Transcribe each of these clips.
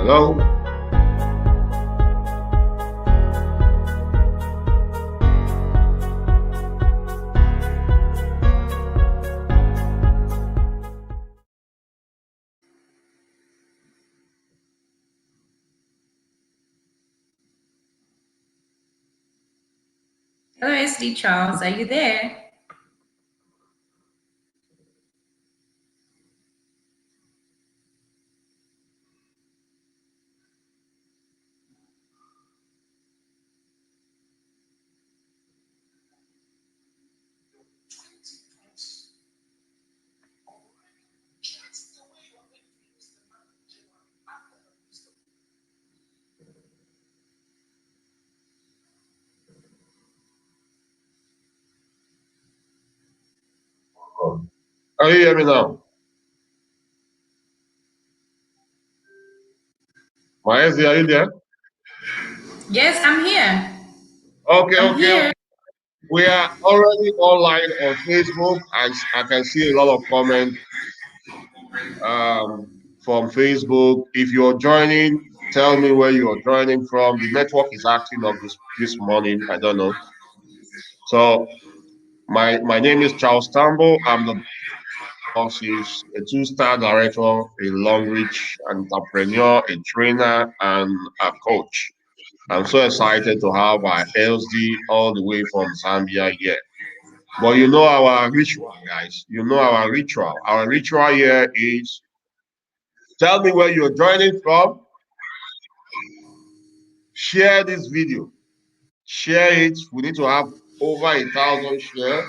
Hello? Hello, SD Charles. Are you there? Can you hear me now? Maezi, are you there? Yes, I'm here. Okay. We are already online on Facebook. I can see a lot of comments from Facebook. If you're joining, tell me where you're joining from. The network is acting up this morning. I don't know. So my name is Charles Tambo. I'm the boss, is a two-star director, a long-reach entrepreneur, a trainer, and a coach. I'm so excited to have our LSD all the way from Zambia here. But you know our ritual, guys. You know our ritual. Our ritual here is tell me where you're joining from. Share this video. Share it. We need to have over 1,000 share.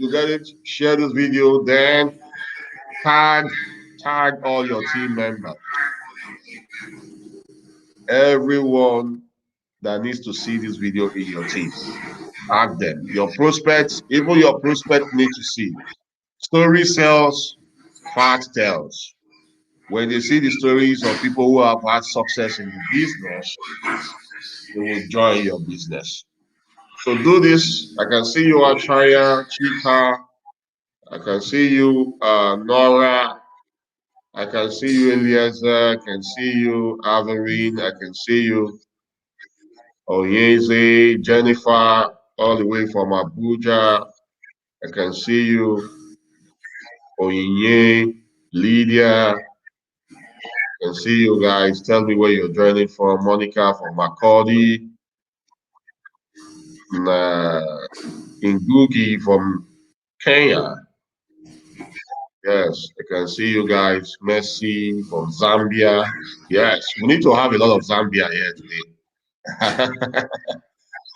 You get it? Share this video. Then tag all your team members. Everyone that needs to see this video in your team. Tag them. Your prospects, even your prospects need to see. Story sells, fact tells. When they see the stories of people who have had success in the business, they will join your business. So do this. I can see you, Acharya, Chika. I can see you, Nora. I can see you, Eliezer. I can see you, Averine. I can see you, Oyeze, Jennifer, all the way from Abuja. I can see you, Oyinye, Lydia. I can see you guys. Tell me where you're joining from. Monica from Makurdi. Ngugi from Kenya. Yes, I can see you guys. Messi from Zambia. Yes, we need to have a lot of Zambia here today.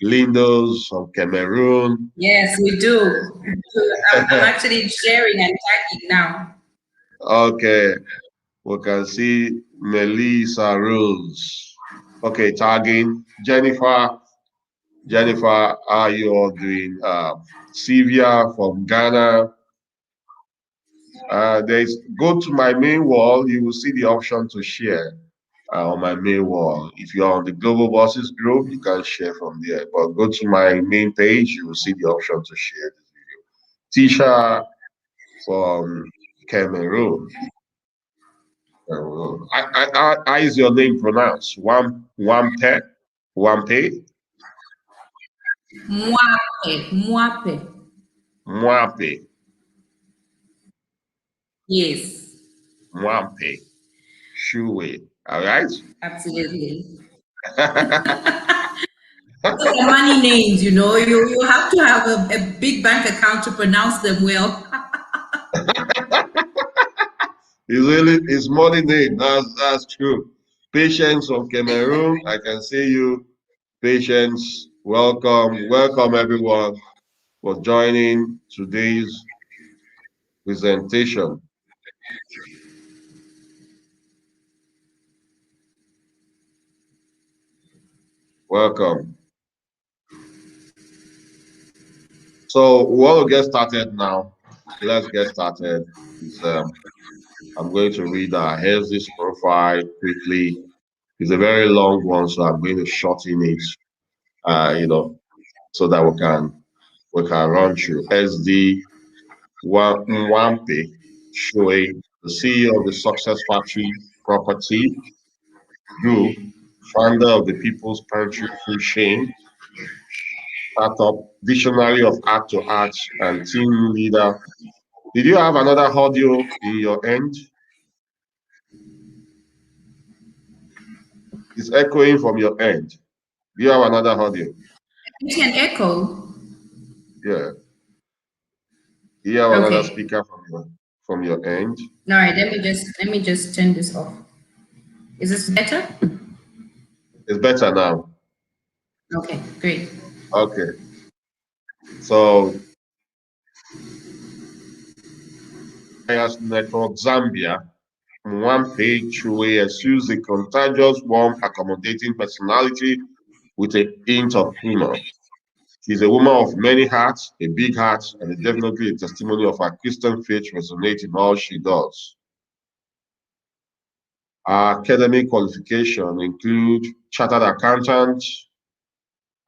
Lindos from Cameroon. Yes, we do. I'm actually sharing and tagging now. Okay, we can see Melissa Rose. Okay, tagging Jennifer. Jennifer, how are you all doing? Sylvia from Ghana. There's go to my main wall. You will see the option to share on my main wall. If you're on the Global Bosses group, you can share from there. But go to my main page. You will see the option to share this video. Tisha from Cameroon. How is your name pronounced? Wampe? Wampe? Mwape. Mwape. Yes. Mwape. Choolwe. All right? Absolutely. Those are money names, you know. You have to have a big bank account to pronounce them well. It's money name. That's true. Patience from Cameroon. I can see you. Patience. Welcome everyone for joining today's presentation. Welcome. So we want to get started now. Let's get started. I'm going to read our Hez's profile quickly. It's a very long one, so I'm going to shorten it. So that we can run through. SD Mwape Choolwe, the CEO of the Success Factory Property Group, founder of the People's Pantry Food Chain, startup, visionary of Art to Arts, and team leader. Did you have another audio in your end? It's echoing from your end. Do you have another audio? It's an echo. Yeah. Do you have another Okay. speaker from your end? All right. Let me just turn this off. Is this better? It's better now. Okay. Great. Okay. So Bias Network Zambia, Mwape Choolwe assumes a contagious, warm, accommodating personality with a hint of humor. She's a woman of many hearts, a big heart, and definitely a testimony of her Christian faith resonates in all she does. Her academic qualifications include Chartered Accountant,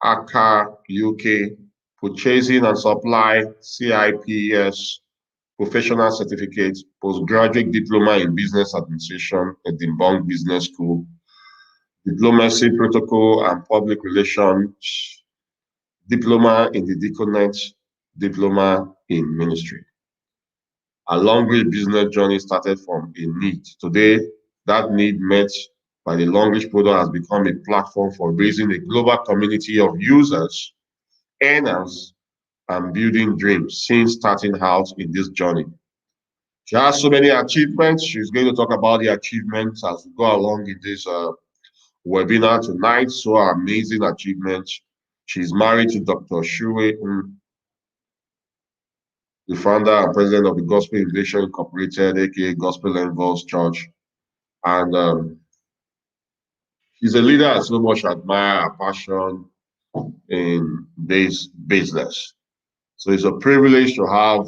ACA UK, Purchasing and Supply, CIPS, Professional Certificate, Postgraduate Diploma in Business Administration at the Bong Business School, Diplomacy Protocol and Public Relations, Diploma in the Deaconate, Diploma in Ministry. A long-range business journey started from a need. Today, that need met by the long-range product has become a platform for raising a global community of users, earners, and building dreams since starting out in this journey. She has so many achievements. She's going to talk about the achievements as we go along in this webinar tonight. So amazing achievements. She's married to Dr. Choolwe, the founder and president of the Gospel Innovation Incorporated, aka Gospel Envoys Church. And she's a leader I so much admire her passion in this business. So it's a privilege to have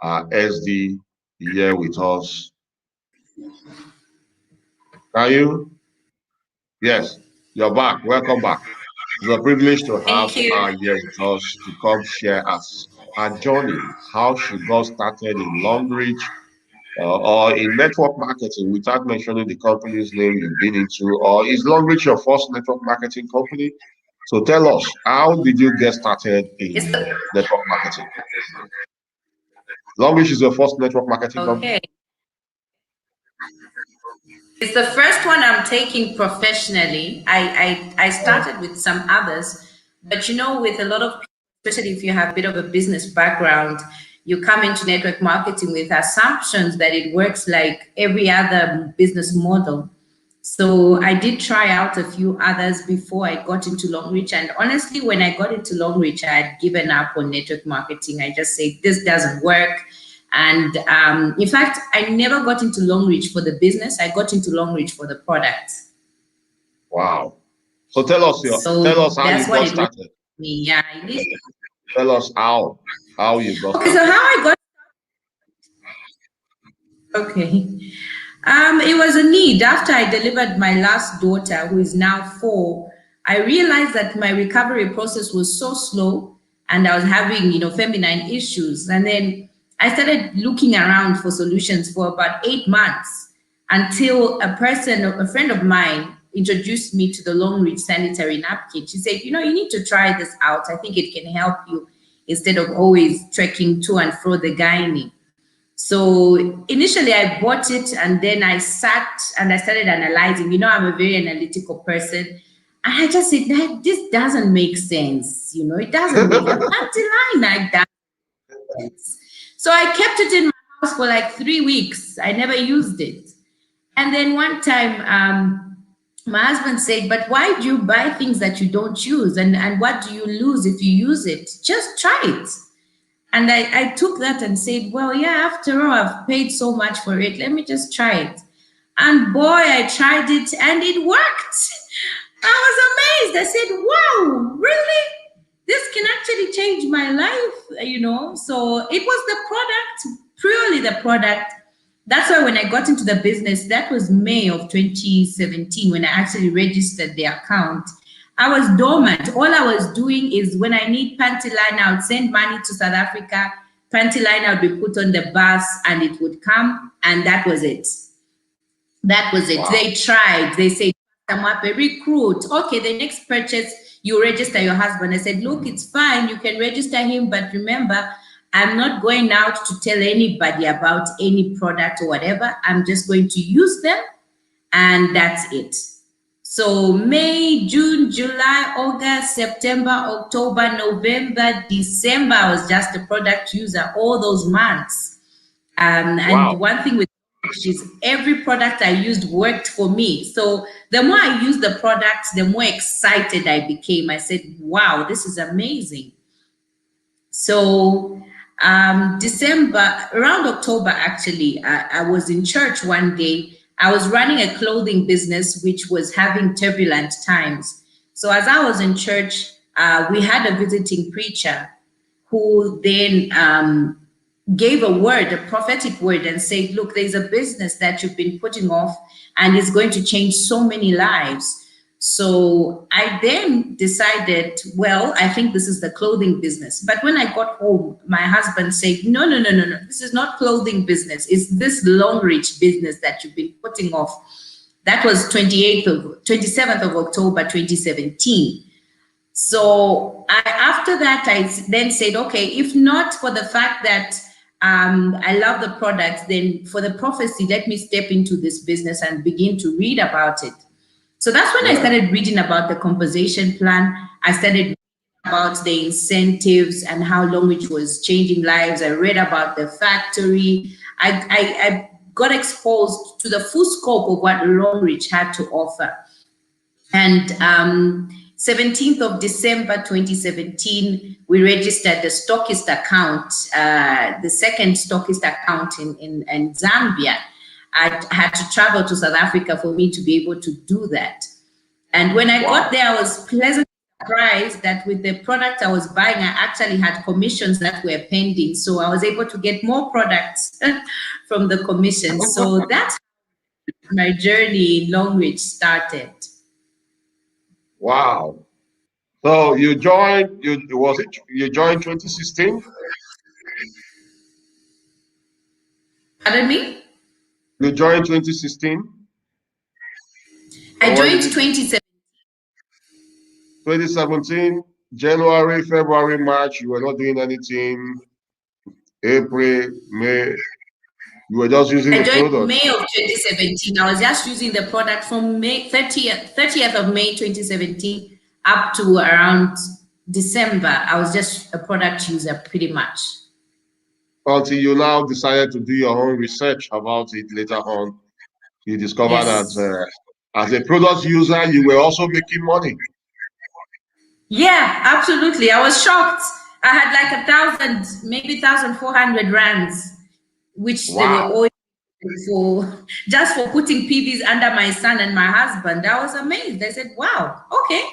our SD here with us. Can you? Yes, you're back. Welcome back. It's a privilege to have Thank you. her here with us to come share us her journey, how she got started in long reach or in network marketing without mentioning the company's name you've been into, or is long reach your first network marketing company? So tell us, how did you get started It's in network marketing? Long reach is your first network marketing company? okay. It's the first one I'm taking professionally. I started with some others, but with a lot of people, especially if you have a bit of a business background, you come into network marketing with assumptions that it works like every other business model. So I did try out a few others before I got into long reach. And honestly, when I got into long reach, I had given up on network marketing. I just said, this doesn't work. And in fact, I never got into long reach for the business. I got into long reach for the product. Wow. So tell us So how you that's what got it was started. for me. Yeah. Tell us how you got Okay, so started. how I got okay. It was a need. After I delivered my last daughter, who is now 4, I realized that my recovery process was so slow and I was having, feminine issues. And then I started looking around for solutions for about 8 months until a friend of mine, introduced me to the long reach sanitary napkin. She said, you need to try this out. I think it can help you instead of always trekking to and fro the gynae. So initially I bought it and then I sat and I started analyzing. I'm a very analytical person. And I just said, this doesn't make sense. It doesn't make a panty line like that. So I kept it in my house for like 3 weeks. I never used it. And then one time, my husband said, but why do you buy things that you don't use? And what do you lose if you use it? Just try it. And I took that and said, well, yeah, after all, I've paid so much for it. Let me just try it. And boy, I tried it and it worked. I was amazed. I said, wow, really? This can actually change my life. So it was the product, purely the product. That's why when I got into the business, that was May of 2017 when I actually registered the account. I was dormant. All I was doing is when I need panty line, I would send money to South Africa. Panty line would be put on the bus and it would come, and that was it. That was it. Wow. They tried. They said, Mwape, recruit. Okay, the next purchase, you register your husband. I said, look, it's fine. You can register him. But remember, I'm not going out to tell anybody about any product or whatever. I'm just going to use them. And that's it. So May, June, July, August, September, October, November, December, I was just a product user all those months. And Wow. one thing with is every product I used worked for me. So the more I used the product, the more excited I became. I said, wow, this is amazing. So December, around October, actually, I was in church one day. I was running a clothing business which was having turbulent times. So as I was in church, we had a visiting preacher who then gave a word, a prophetic word, and said, look, there's a business that you've been putting off and it's going to change so many lives. So I then decided, well, I think this is the clothing business. But when I got home, my husband said, no, no, no, no, no. This is not clothing business. It's this long reach business that you've been putting off. That was 27th of October, 2017. So after that, I then said, okay, if not for the fact that I love the product, then for the prophecy, let me step into this business and begin to read about it. So that's when I started reading about the compensation plan. I started reading about the incentives and how Longreach was changing lives. I read about the factory. I got exposed to the full scope of what Longreach had to offer. And 17th of December 2017, we registered the stockist account, the second stockist account in Zambia. I had to travel to South Africa for me to be able to do that. And when I got there, I was pleasantly surprised that with the product I was buying, I actually had commissions that were pending. So I was able to get more products from the commissions. So that's how my journey in Longreach started. Wow. So you joined, you joined 2016? Pardon me? You joined 2016? I Or when joined did you join? 2017. 2017, January, February, March, you were not doing anything. April, May, you were just using I the joined product. May of 2017. I was just using the product from May 30th of May 2017 up to around December. I was just a product user pretty much. Until you now decided to do your own research about it later on. You discovered that Yes. as a product user, you were also making money. Yeah, absolutely. I was shocked. I had like 1,000, maybe 1,400 rands, which they were Wow. all for just for putting PVs under my son and my husband. I was amazed. I said, wow, okay.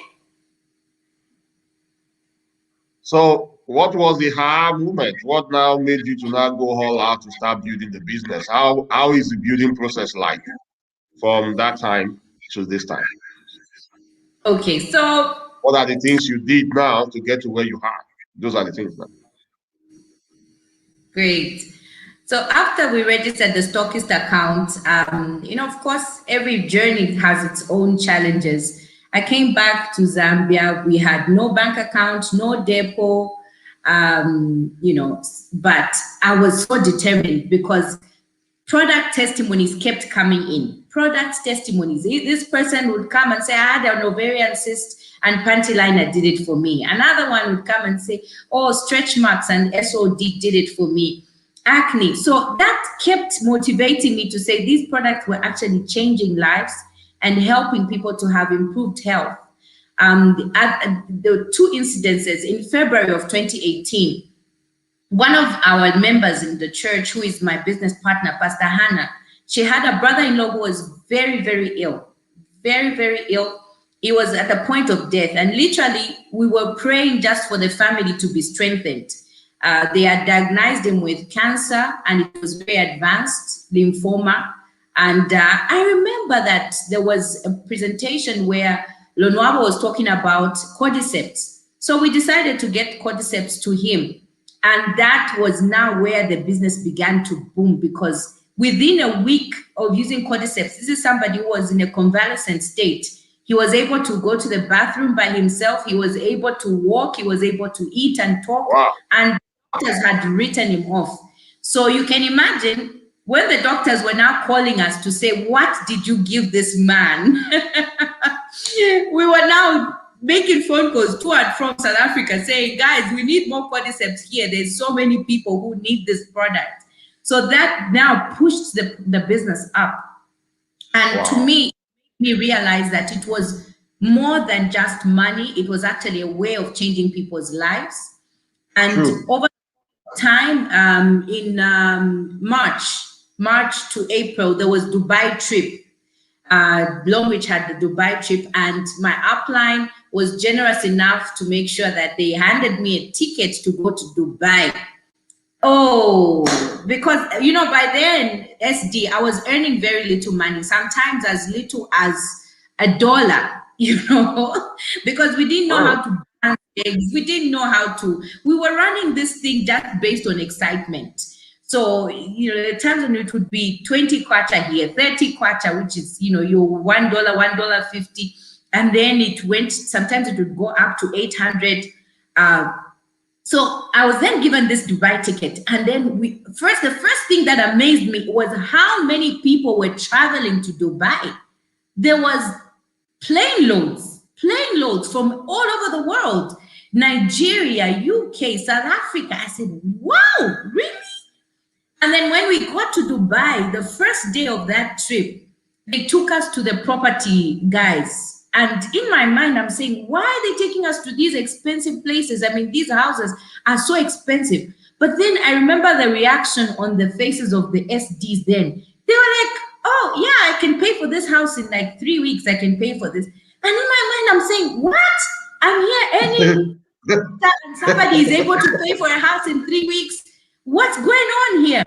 So what was the aha moment? What now made you to now go all out to start building the business? How is the building process like from that time to this time? Okay, so What are the things you did now to get to where you are? Those are the things now. great. So after we registered the stockist account, of course, every journey has its own challenges. I came back to Zambia. We had no bank account, no depot, but I was so determined because product testimonies kept coming in. Product testimonies. This person would come and say, I had an ovarian cyst and panty liner did it for me. Another one would come and say, oh, stretch marks and SOD did it for me. Acne. So that kept motivating me to say these products were actually changing lives and helping people to have improved health. The two incidences in February of 2018, one of our members in the church, who is my business partner, Pastor Hannah, she had a brother-in-law who was very, very ill, very, very ill. He was at the point of death. And literally, we were praying just for the family to be strengthened. They had diagnosed him with cancer, and it was very advanced, lymphoma. And I remember that there was a presentation where Lonwabo was talking about cordyceps. So we decided to get cordyceps to him. And that was now where the business began to boom because within a week of using cordyceps, this is somebody who was in a convalescent state. He was able to go to the bathroom by himself. He was able to walk. He was able to eat and talk. Wow. And doctors had written him off. So you can imagine when the doctors were now calling us to say, what did you give this man? We were now making phone calls to and from South Africa saying, guys, we need more cordyceps here. There's so many people who need this product. So that now pushed the business up. And Wow. to me realize that it was more than just money. It was actually a way of changing people's lives. And True. over time, in March to April, there was Dubai trip. Blomwich had the Dubai trip, and my upline was generous enough to make sure that they handed me a ticket to go to Dubai. Oh, because by then, SD, I was earning very little money, sometimes as little as $1, because we didn't know how to balance eggs. We didn't know how to, we were running this thing just based on excitement. So, the times when it would be 20 kwacha here, 30 kwacha, which is, your $1, $1.50. And then it went, sometimes it would go up to 800. So I was then given this Dubai ticket. And then the first thing that amazed me was how many people were traveling to Dubai. There was plane loads from all over the world. Nigeria, UK, South Africa. I said, wow, really? And then when we got to Dubai, the first day of that trip, they took us to the property guys. And in my mind, I'm saying, why are they taking us to these expensive places? I mean, these houses are so expensive. But then I remember the reaction on the faces of the SDs then. They were like, oh, yeah, I can pay for this house in like 3 weeks. I can pay for this. And in my mind, I'm saying, what? I'm here earning and somebody is able to pay for a house in 3 weeks. What's going on here?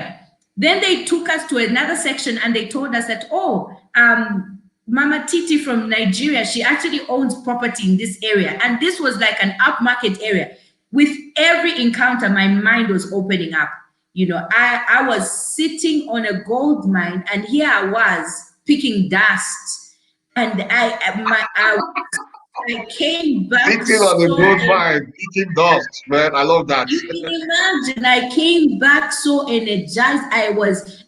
Then they took us to another section and they told us that, Mama Titi from Nigeria, she actually owns property in this area. And this was like an upmarket area. With every encounter, my mind was opening up. I was sitting on a gold mine and here I was picking dust. And I came back. Sitting on the gold mine, eating dust, man. I love that. You can imagine, I came back so energized. I was,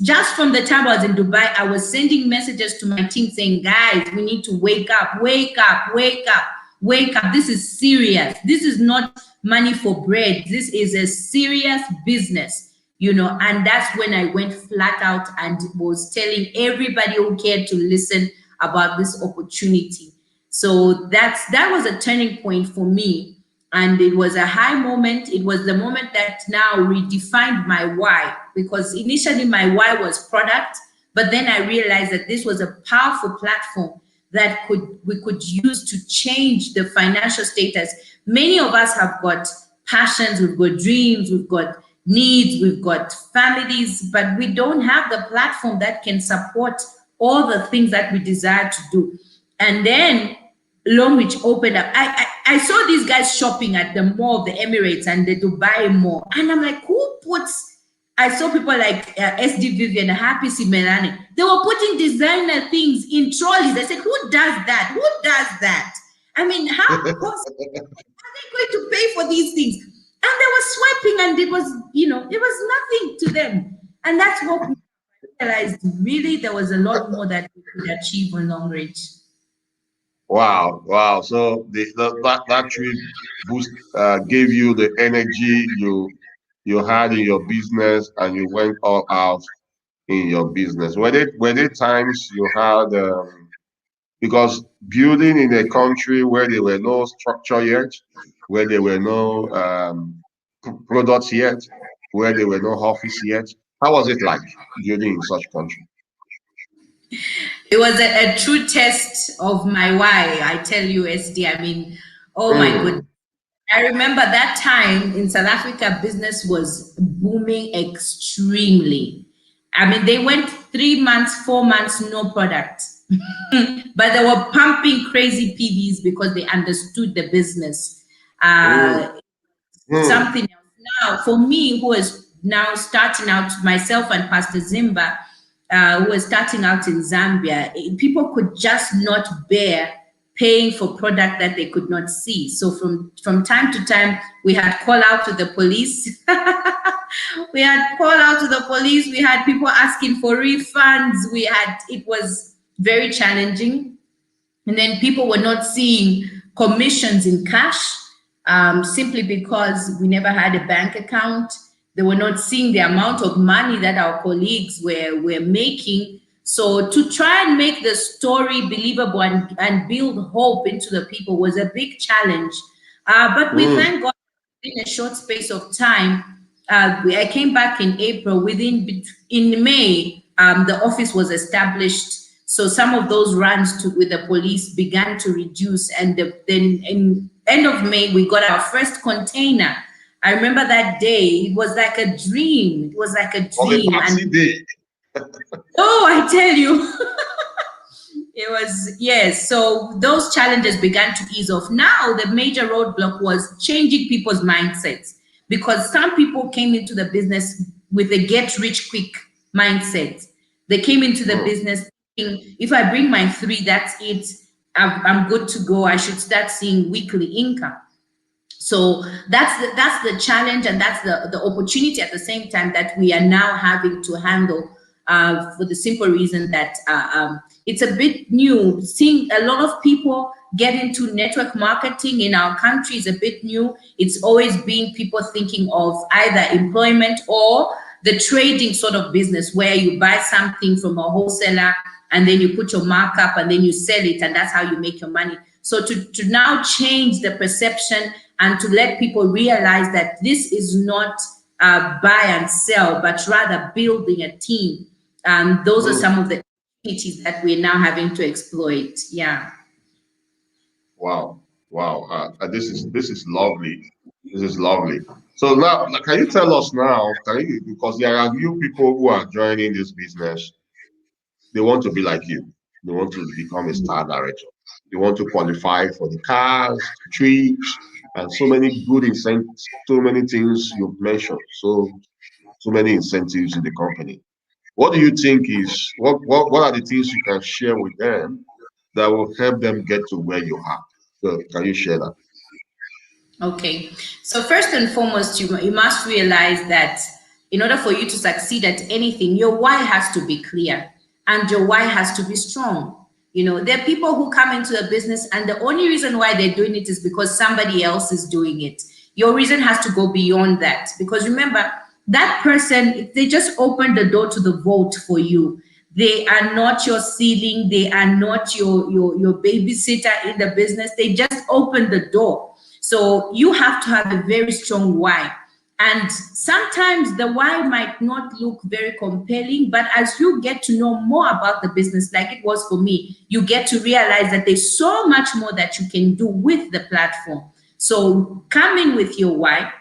just from the time I was in Dubai, I was sending messages to my team saying, guys, we need to wake up, wake up, wake up, wake up. This is serious. This is not money for bread. This is a serious business, and that's when I went flat out and was telling everybody who cared to listen about this opportunity. So that was a turning point for me. And it was a high moment. It was the moment that now redefined my why, because initially my why was product, but then I realized that this was a powerful platform that we could use to change the financial status. Many of us have got passions, we've got dreams, we've got needs, we've got families, but we don't have the platform that can support all the things that we desire to do. And then Longreach opened up. I saw these guys shopping at the Mall of the Emirates and the Dubai Mall. And I'm like, I saw people like SD Vivian, Happy Simelane. They were putting designer things in trolleys. I said, who does that? Who does that? I mean, how are they going to pay for these things? And they were swiping and it was nothing to them. And that's what we realized, really, there was a lot more that we could achieve on Longreach. Wow. So that trip boost gave you the energy you had in your business, and you went all out in your business. Were there times you had because building in a country where there were no structure yet, where there were no products yet, where there were no office yet, how was it like building in such country? It was a true test of my why, I tell you, SD. I mean, oh my goodness. I remember that time in South Africa, business was booming extremely. I mean, they went 3 months, 4 months, no product. But they were pumping crazy PVs because they understood the business. Something else. Now, for me, who has now starting out, myself and Pastor Zimba, who were starting out in Zambia, people could just not bear paying for product that they could not see. So from time to time, we had call out to the police. We had call out to the police. We had people asking for refunds. It was very challenging. And then people were not seeing commissions in cash, simply because we never had a bank account. They were not seeing the amount of money that our colleagues were making. So to try and make the story believable and build hope into the people was a big challenge. But we thank God, in a short space of time, I came back in April. In May, the office was established. So some of those runs with the police began to reduce, and then in end of May, we got our first container. I remember that day. It was like a dream. It was like a dream. Oh, I tell you. It was, yes. So those challenges began to ease off. Now the major roadblock was changing people's mindsets, because some people came into the business with a get rich quick mindset. They came into the business thinking, if I bring my 3, that's it. I'm good to go. I should start seeing weekly income. So that's the challenge, and that's the opportunity at the same time that we are now having to handle, for the simple reason that it's a bit new. Seeing a lot of people get into network marketing in our country is a bit new. It's always been people thinking of either employment or the trading sort of business, where you buy something from a wholesaler and then you put your markup and then you sell it, and that's how you make your money. So to now change the perception and to let people realize that this is not buy and sell, but rather building a team. Those are some of the opportunities that we're now having to exploit. Yeah. Wow. Wow. This is lovely. This is lovely. So now, can you tell us now, because there are new people who are joining this business, they want to be like you. They want to become a star director. They want to qualify for the cars, trips, and so many good incentives, so many things you've mentioned, so many incentives in the company. What do you think is what are the things you can share with them that will help them get to where you are? So can you share that? Okay. So first and foremost, you must realize that in order for you to succeed at anything, your why has to be clear and your why has to be strong. There are people who come into a business and the only reason why they're doing it is because somebody else is doing it. Your reason has to go beyond that, because remember, that person, they just opened the door to the vote for you. They are not your ceiling. They are not your babysitter in the business. They just opened the door. So you have to have a very strong why. And sometimes the why might not look very compelling, but as you get to know more about the business, like it was for me, you get to realize that there's so much more that you can do with the platform. So come in with your why,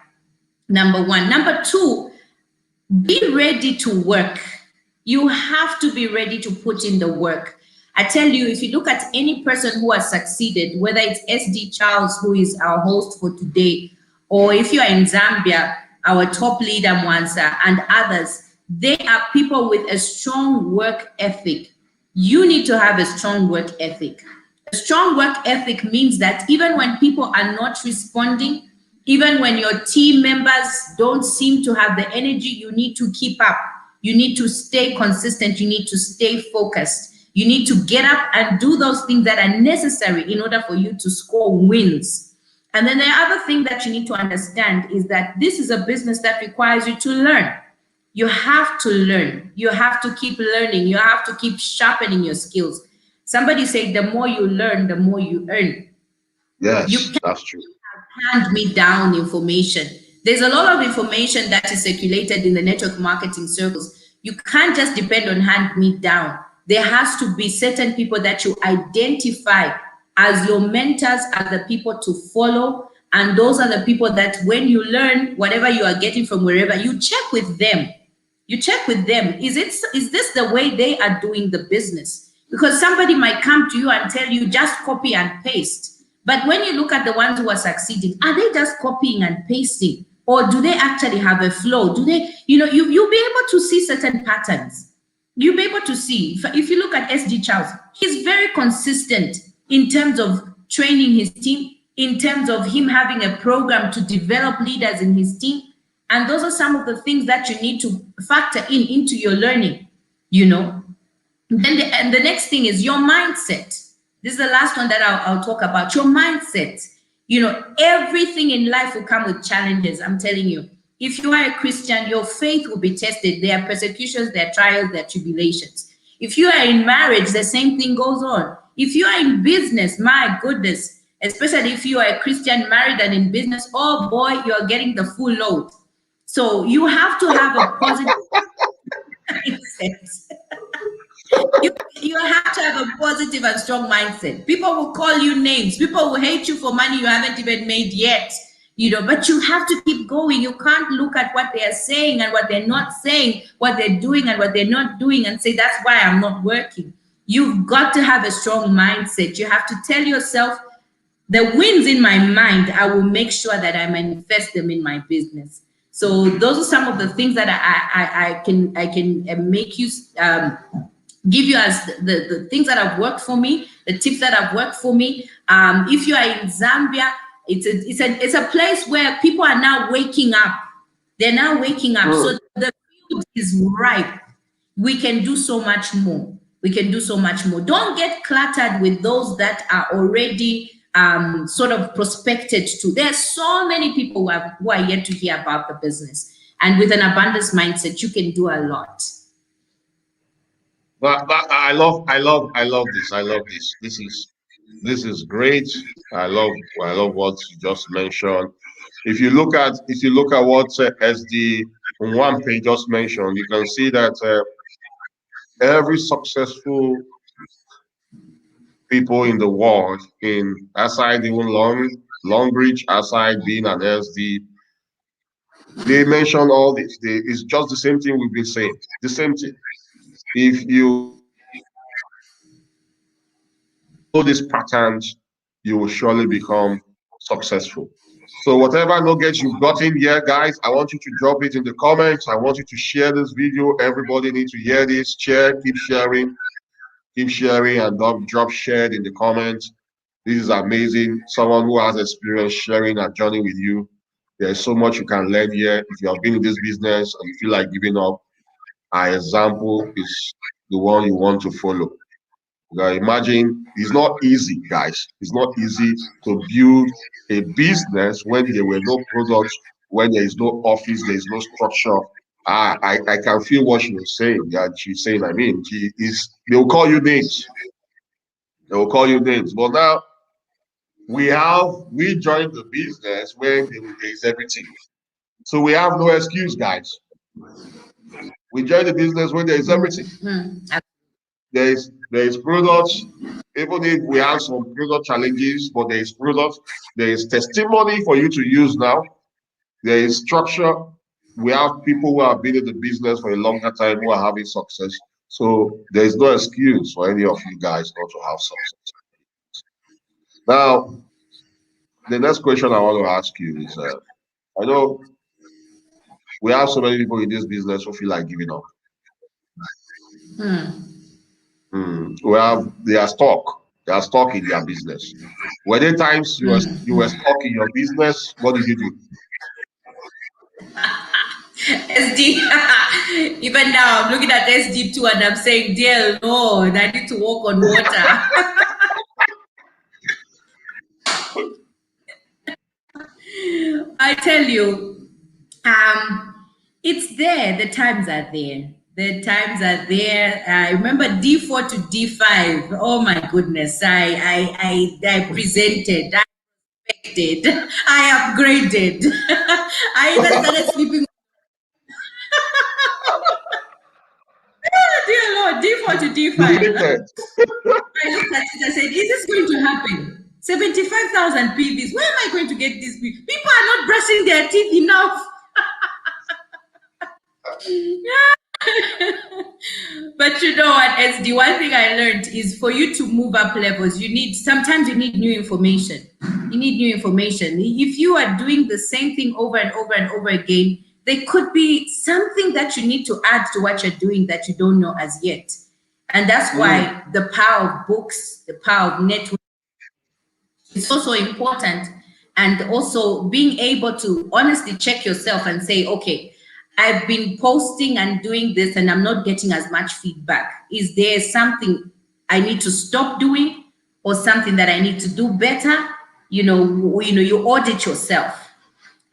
number one. Number two, be ready to work. You have to be ready to put in the work. I tell you, if you look at any person who has succeeded, whether it's SD Charles, who is our host for today, or if you are in Zambia, our top leader, Mwansa, and others, they are people with a strong work ethic. You need to have a strong work ethic. A strong work ethic means that even when people are not responding, even when your team members don't seem to have the energy, you need to keep up. You need to stay consistent. You need to stay focused. You need to get up and do those things that are necessary in order for you to score wins. And then the other thing that you need to understand is that this is a business that requires you to learn. You have to learn. You have to keep learning. You have to keep sharpening your skills. Somebody said the more you learn, the more you earn. Yes, that's true. Hand me down information. There's a lot of information that is circulated in the network marketing circles. You can't just depend on hand me down. There has to be certain people that you identify as your mentors, as the people to follow. And those are the people that when you learn whatever you are getting from wherever, you check with them. You check with them. Is this the way they are doing the business? Because somebody might come to you and tell you just copy and paste. But when you look at the ones who are succeeding, are they just copying and pasting? or do they actually have a flow? Do they, you'll be able to see certain patterns. You'll be able to see. If you look at SD Charles, he's very consistent in terms of training his team, in terms of him having a program to develop leaders in his team. And those are some of the things that you need to factor into your learning, Then the next thing is your mindset. This is the last one that I'll talk about. Your mindset. Everything in life will come with challenges. I'm telling you. If you are a Christian, your faith will be tested. There are persecutions, there are trials, there are tribulations. If you are in marriage, the same thing goes on. If you are in business, my goodness, especially if you are a Christian married and in business, oh boy, you're getting the full load. So you have to have a positive mindset. You have to have a positive and strong mindset. People will call you names. People will hate you for money you haven't even made yet. But you have to keep going. You can't look at what they are saying and what they're not saying, what they're doing and what they're not doing, and say, that's why I'm not working. You've got to have a strong mindset. You have to tell yourself, the wins in my mind, I will make sure that I manifest them in my business. So those are some of the things that I can make you give you as the things that have worked for me, the tips that have worked for me. If you are in Zambia, it's a place where people are now waking up. They're now waking up. So the field is ripe. We can do so much more. We can do so much more. Don't get cluttered with those that are already sort of prospected to. There are so many people who are yet to hear about the business. And with an abundance mindset, you can do a lot. But I love this. I love this. This is great. I love what you just mentioned. If you look at what SD Mwape just mentioned, you can see that every successful people in the world, aside even Longreach, aside being an SD, they mention all this. It's just the same thing we've been saying. The same thing. If you follow these patterns, you will surely become successful. So whatever nuggets you've gotten here, guys, I want you to drop it in the comments. I want you to share this video. Everybody needs to hear this. Share, keep sharing, and drop shared in the comments. This is amazing. Someone who has experience sharing a journey with you. There's so much you can learn here. If you have been in this business and you feel like giving up, our example is the one you want to follow. Imagine, it's not easy, guys. It's not easy to build a business when there were no products, when there is no office, there is no structure. I can feel what she was saying. Yeah, she's saying, they will call you names. They will call you names. But now we joined the business when there is everything. So we have no excuse, guys. We joined the business when there is everything. There is products, even if we have some product challenges, but there is products, there is testimony for you to use now. There is structure. We have people who have been in the business for a longer time who are having success. So there is no excuse for any of you guys not to have success. Now, the next question I want to ask you is, I know we have so many people in this business who feel like giving up. They are stuck. They are stuck in their business. Were there times you were stuck in your business? What did you do? SD. Even now, I'm looking at SD2 and I'm saying, dear Lord, I need to walk on water. I tell you, it's there. The times are there. The times are there. I remember D4 to D5. Oh my goodness! I presented. I expected. I upgraded. I even started sleeping. Dear Lord, D4 to D5. I looked at it. I said, is this going to happen? 75,000 PVs. Where am I going to get these people? People are not brushing their teeth enough. But you know what, SD, one thing I learned is for you to move up levels, sometimes you need new information. You need new information. If you are doing the same thing over and over and over again, there could be something that you need to add to what you're doing that you don't know as yet. And that's why the power of books, the power of network is also important. And also being able to honestly check yourself and say, okay, I've been posting and doing this and I'm not getting as much feedback. Is there something I need to stop doing or something that I need to do better? You audit yourself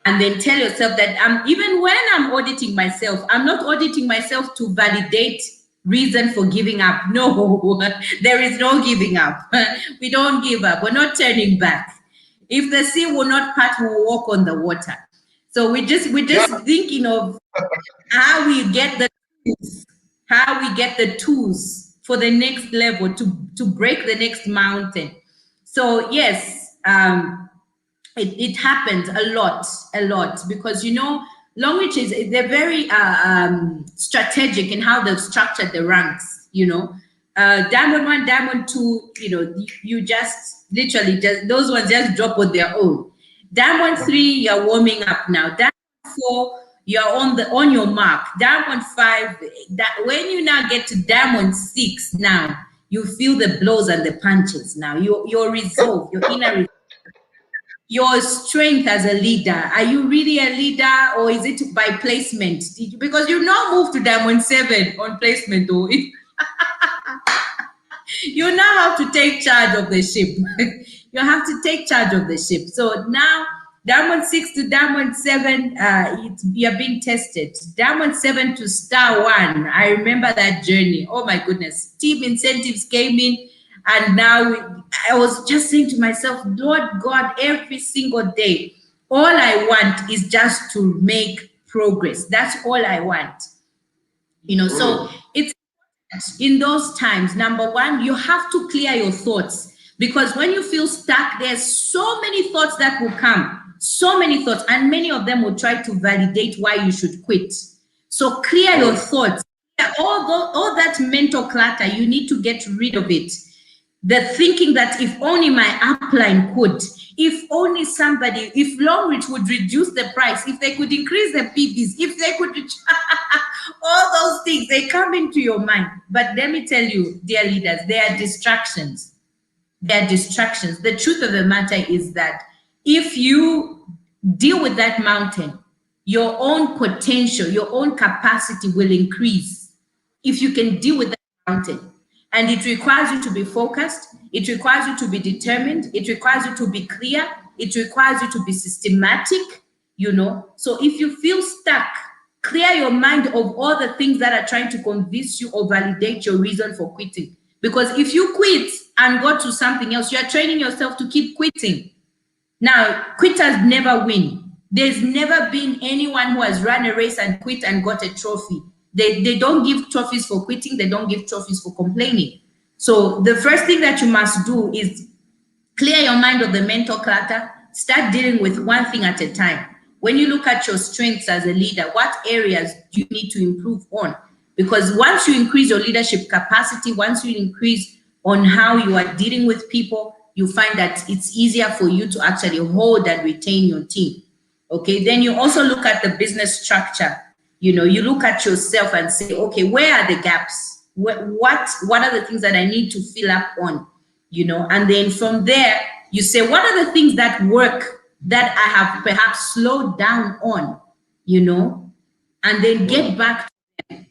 and then tell yourself that even when I'm auditing myself, I'm not auditing myself to validate reason for giving up. No, there is no giving up. We don't give up. We're not turning back. If the sea will not part, we'll walk on the water. So we're just thinking of how we get the tools for the next level to break the next mountain. So yes, it happens a lot because Long Reach they're very strategic in how they've structured the ranks. Diamond 1, Diamond 2, you just literally just those ones just drop on their own. Diamond 3, you're warming up now. Diamond 4, you're on your mark. Diamond 5, that when you now get to Diamond 6, now you feel the blows and the punches. Now your resolve, your inner resolve, your strength as a leader. Are you really a leader or is it by placement? Because you now move to Diamond 7 on placement, though. You now have to take charge of the ship. You have to take charge of the ship. So now, Diamond 6 to Diamond 7, you're being tested. Diamond 7 to Star 1. I remember that journey. Oh my goodness. Team incentives came in, and now I was just saying to myself, Lord God, every single day, all I want is just to make progress. That's all I want. So it's in those times, number one, you have to clear your thoughts, because when you feel stuck, there's so many thoughts that will come, so many thoughts, and many of them will try to validate why you should quit. So clear your thoughts. All that mental clutter, you need to get rid of it. The thinking that if only my upline could, if only somebody, if Long Reach would reduce the price, if they could increase the PBs, if they could, all those things, they come into your mind. But let me tell you, dear leaders, they are distractions. They are distractions. The truth of the matter is that if you deal with that mountain, your own potential, your own capacity will increase if you can deal with that mountain. And it requires you to be focused. It requires you to be determined. It requires you to be clear. It requires you to be systematic, So if you feel stuck, clear your mind of all the things that are trying to convince you or validate your reason for quitting. Because if you quit and go to something else, you're training yourself to keep quitting. Now, quitters never win. There's never been anyone who has run a race and quit and got a trophy. They don't give trophies for quitting. They don't give trophies for complaining. So the first thing that you must do is clear your mind of the mental clutter. Start dealing with one thing at a time. When you look at your strengths as a leader, what areas do you need to improve on? Because once you increase your leadership capacity, once you increase on how you are dealing with people, you find that it's easier for you to actually hold and retain your team. Okay, then you also look at the business structure. You look at yourself and say, okay, where are the gaps? What are the things that I need to fill up on? And then from there, you say, what are the things that work that I have perhaps slowed down on, and then get back.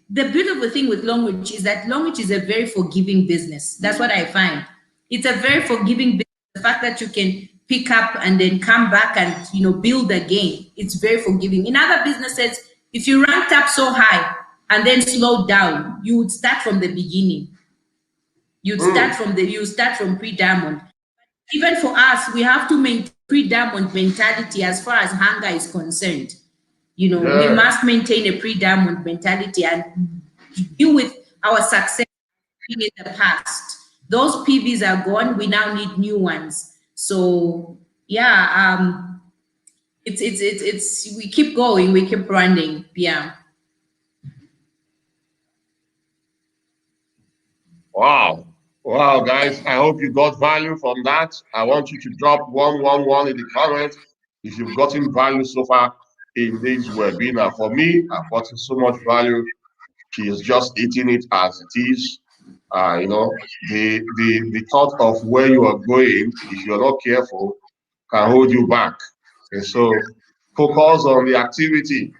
The beautiful thing with Long Reach is that Long Reach is a very forgiving business. That's what I find. It's a very forgiving business. The fact that you can pick up and then come back and, build again, it's very forgiving. In other businesses, if you ranked up so high and then slowed down, you would start from the beginning. You start from pre-diamond. Even for us, we have to maintain pre-diamond mentality as far as hunger is concerned. We must maintain a pre-diamond mentality and deal with our success in the past. Those PVs are gone. We now need new ones. So yeah, it's we keep going, we keep running. Yeah. Wow. Wow, guys, I hope you got value from that. I want you to drop 111 in the comments if you've gotten value so far in this webinar. For me, I've gotten so much value. She is just eating it as it is. The thought of where you are going, if you're not careful, can hold you back. And so focus on the activity.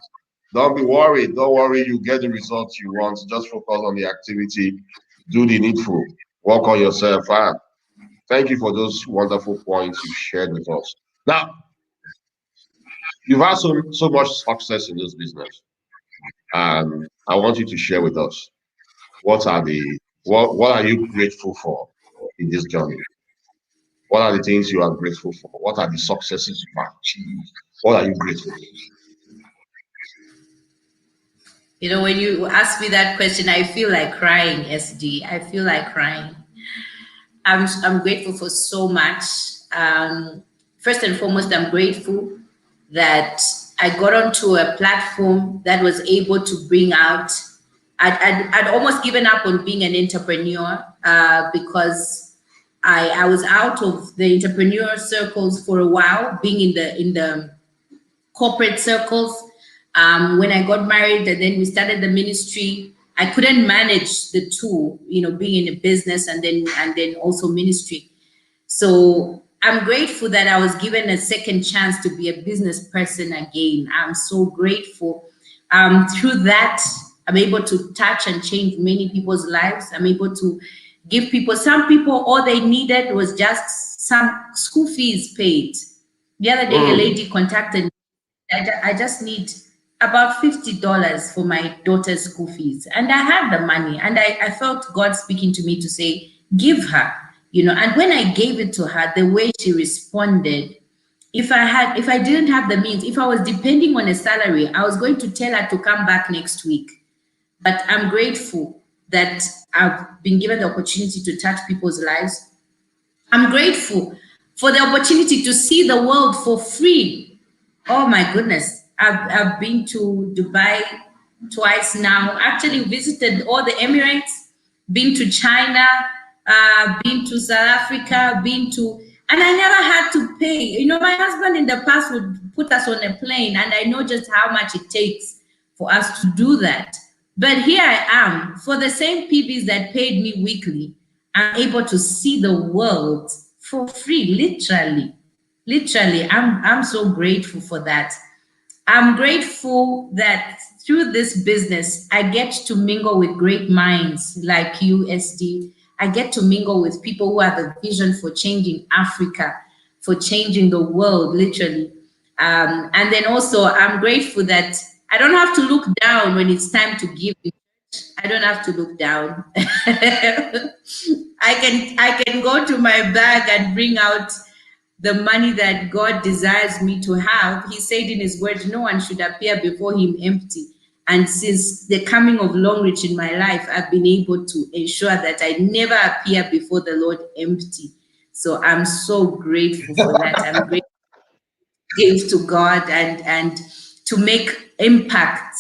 Don't be worried. Don't worry, you get the results you want. Just focus on the activity. Do the needful. Work on yourself. And thank you for those wonderful points you shared with us. Now, you've had so much success in this business, and I want you to share with us what are you grateful for in this journey? What are the things you are grateful for? What are the successes you've achieved? What are you grateful for? You know, when you ask me that question, I feel like crying, SD. I feel like crying. I'm grateful for so much. First and foremost, I'm grateful that I got onto a platform that was able to bring out. I'd almost given up on being an entrepreneur because I was out of the entrepreneur circles for a while, being in the corporate circles. When I got married and then we started the ministry, I couldn't manage the two, you know, being in a business and then also ministry. So I'm grateful that I was given a second chance to be a business person again. I'm so grateful. Through that, I'm able to touch and change many people's lives. I'm able to give people, some people, all they needed was just some school fees paid. The other day, a Mm. lady contacted me. I just need about $50 for my daughter's school fees. And I had the money, and I felt God speaking to me to say, give her, you know. And when I gave it to her, the way she responded, if I didn't have the means, if I was depending on a salary, I was going to tell her to come back next week. But I'm grateful that I've been given the opportunity to touch people's lives. I'm grateful for the opportunity to see the world for free. Oh my goodness. I've been to Dubai twice now, actually visited all the Emirates, been to China, been to South Africa, and I never had to pay. You know, my husband in the past would put us on a plane, and I know just how much it takes for us to do that. But here I am, for the same PBs that paid me weekly, I'm able to see the world for free, literally. Literally, I'm so grateful for that. I'm grateful that through this business, I get to mingle with great minds like you, SD. I get to mingle with people who have a vision for changing Africa, for changing the world, literally. And then also, I'm grateful that I don't have to look down when it's time to give. I don't have to look down. I can go to my bag and bring out the money that God desires me to have. He said in his word, no one should appear before him empty. And since the coming of Longreach in my life, I've been able to ensure that I never appear before the Lord empty. So I'm so grateful for that. I'm grateful to give to God and to make impact,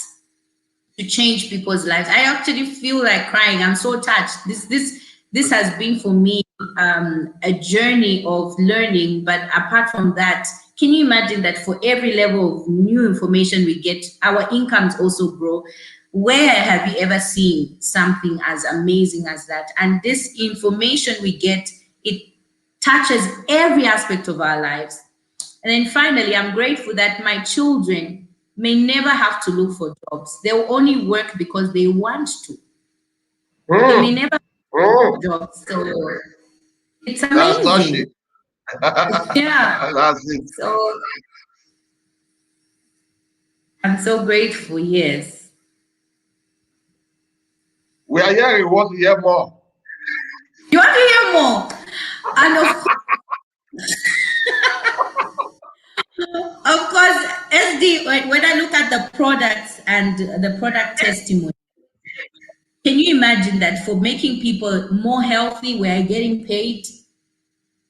to change people's lives. I actually feel like crying. I'm so touched. This has been for me a journey of learning. But apart from that, can you imagine that for every level of new information we get, our incomes also grow? Where have you ever seen something as amazing as that? And this information we get, it touches every aspect of our lives. And then finally, I'm grateful that my children may never have to look for jobs. They'll only work because they want to. They may Mm. never Mm. have jobs. So it's That's touchy. amazing. Yeah. That's it. So I'm so grateful. Yes. We are here. We want to hear more. You want to hear more? And of course, SD, when I look at the products and the product testimony, can you imagine that for making people more healthy, we are getting paid?